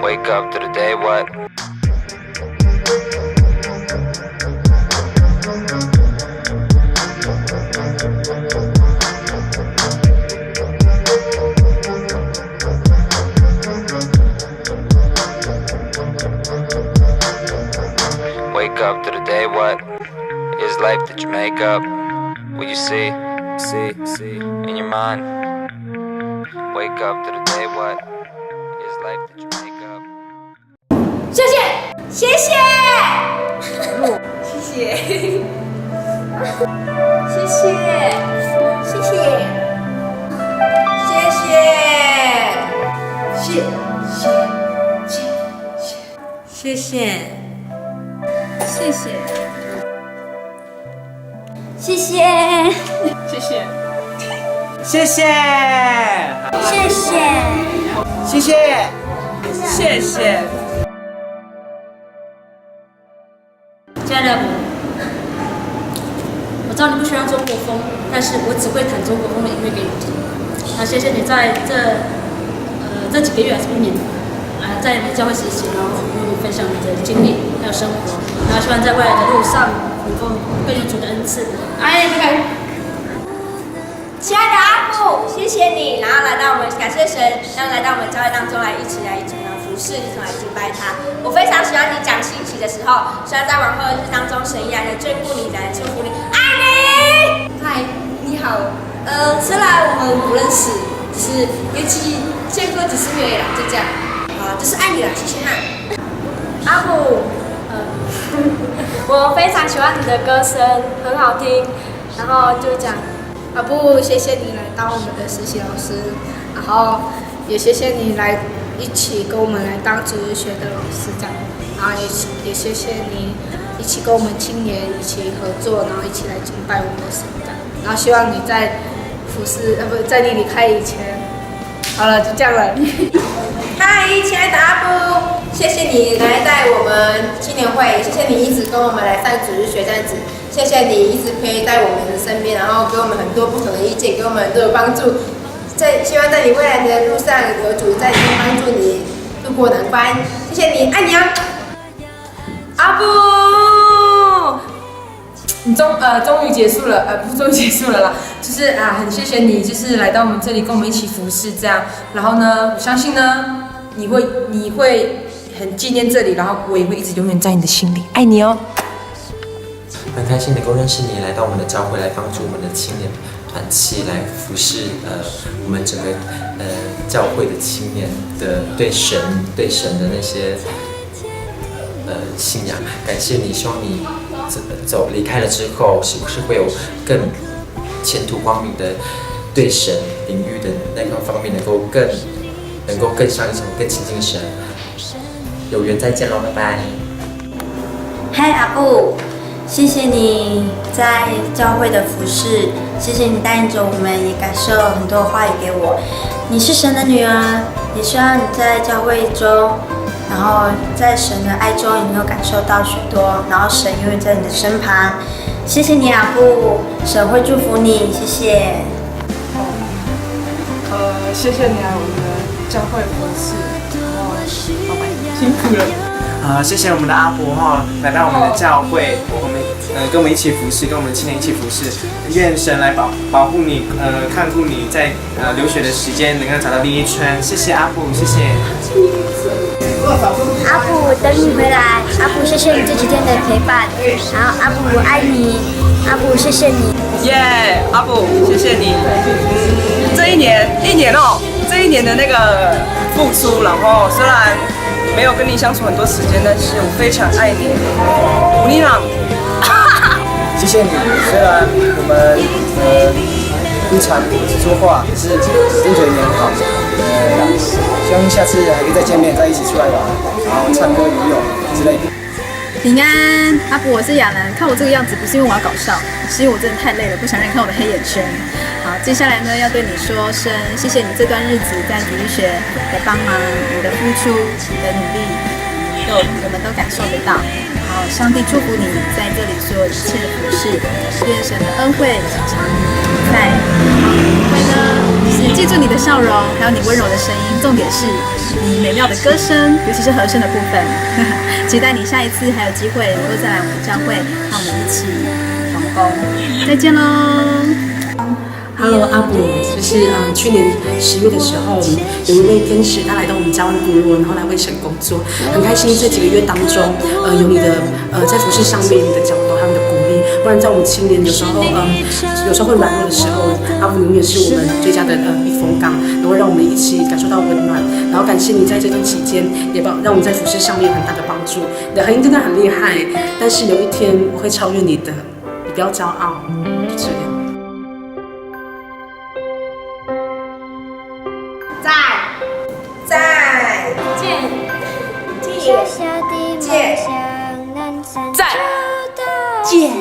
Wake up to the day, what? Wake up to the day, what? Is life that you make up? What you see in your mind? Wake up to the day, what? Is life that you make up? 谢谢，谢谢，谢谢，谢谢，谢谢，谢谢，谢谢，谢谢，谢谢，谢谢，谢谢，谢谢，谢谢，谢谢。亲爱的，我知道你不喜欢中国风，但是我只会弹中国风的音乐给你听。那谢谢你在这几个月还是1年，在你教会实习，然后与我们分享你的经历还有生活，然后希望在未来的路上能够更有主的恩赐。哎，这个。亲爱的阿布，谢谢你，然后来到我们感谢神，然后来到我们教会当中来一起服侍，一起来敬拜他。我非常喜欢你讲信息的时候，希望在往后的日子当中，神依然的眷顾你，来祝福你，爱你。嗨，你好，虽然我们不认识，只是一起见过几次面啦，就这样。就是爱你啦，谢谢哈。阿布，我非常喜欢你的歌声，很好听，然后就讲。阿布，谢谢你来当我们的实习老师，然后也谢谢你来一起跟我们来当主日学的老师这样，然后也谢谢你一起跟我们青年一起合作，然后一起来敬拜我们的神这样，然后希望你在在你离开以前，好了，就这样了。嗨，亲爱的阿布，谢谢你来带我们青年会，谢谢你一直跟我们来上主日学这样子。谢谢你一直陪在我们的身边，然后给我们很多不同的意见，给我们很多的帮助。希望在你未来的路上有主在帮助你度过难关。谢谢你，爱你啊，阿布。你终于结束了，不是终于结束了啦，就是很谢谢你，就是来到我们这里跟我们一起服侍这样。然后呢，我相信呢，你会很纪念这里，然后我也会一直永远在你的心里，爱你哦。很开心能够认识你，来到我们的教会来帮助我们的青年团契，来服侍我们整个教会的青年的对神的那些信仰。感谢你，希望你离开了之后，是不是会有更前途光明的对神领域的那个方面能够更上一层，更亲近神。有缘再见喽，拜拜。嗨，阿布。谢谢你在教会的服侍，谢谢你带领着我们，也感受很多话语给我。你是神的女儿，也希望你在教会中，然后在神的爱中也能够感受到许多，然后神永远在你的身旁。谢谢你，阿布，神会祝福你，谢谢。谢谢你来我们的教会服侍，然后老板辛苦了。谢谢我们的阿伯来到我们的教会，跟我们一起服侍，跟我们的青年一起服侍。愿神来保护你，看顾你在留学的时间能够找到另一春。谢谢阿布，谢谢。阿布，等你回来。阿布，谢谢你这几天的陪伴。然后阿布，我爱你。阿布，谢谢你。耶，阿布，谢谢你。这一年这一年的那个付出，然后虽然没有跟你相处很多时间，但是我非常爱你，吴丽朗。谢谢你，虽然我们不常说话，可是真觉得你很好。希望下次还可以再见面，再一起出来玩，然后唱歌、游泳之类的。平安，阿伯，我是亚楠。看我这个样子，不是因为我要搞笑，是因为我真的太累了，不想让你看我的黑眼圈。好，接下来呢，要对你说声谢谢你这段日子在体育学的帮忙，你的付出，你的努力，我们都感受得到。好，上帝祝福你在这里所有一切的服事，愿神的恩惠常与你在。会呢，是记住你的笑容，还有你温柔的声音，重点是你美妙的歌声，尤其是和声的部分。期待你下一次还有机会能够再来我们教会，让我们一起同工。再见喽。Hello， 阿伯，就是去年10月的时候，有一位天使他来到我们嘉湾部落，然后来为神工作，很开心这几个月当中，有你的在服事上面你的教导，还有你的鼓励，不然在我们青年有时候会软弱的时候，阿伯永远是我们最佳的避风港，然后让我们一起感受到温暖，然后感谢你在这段期间也让我们在服事上面有很大的帮助。你的和音真的很厉害，但是有一天我会超越你的，你不要骄傲，就这样。再见。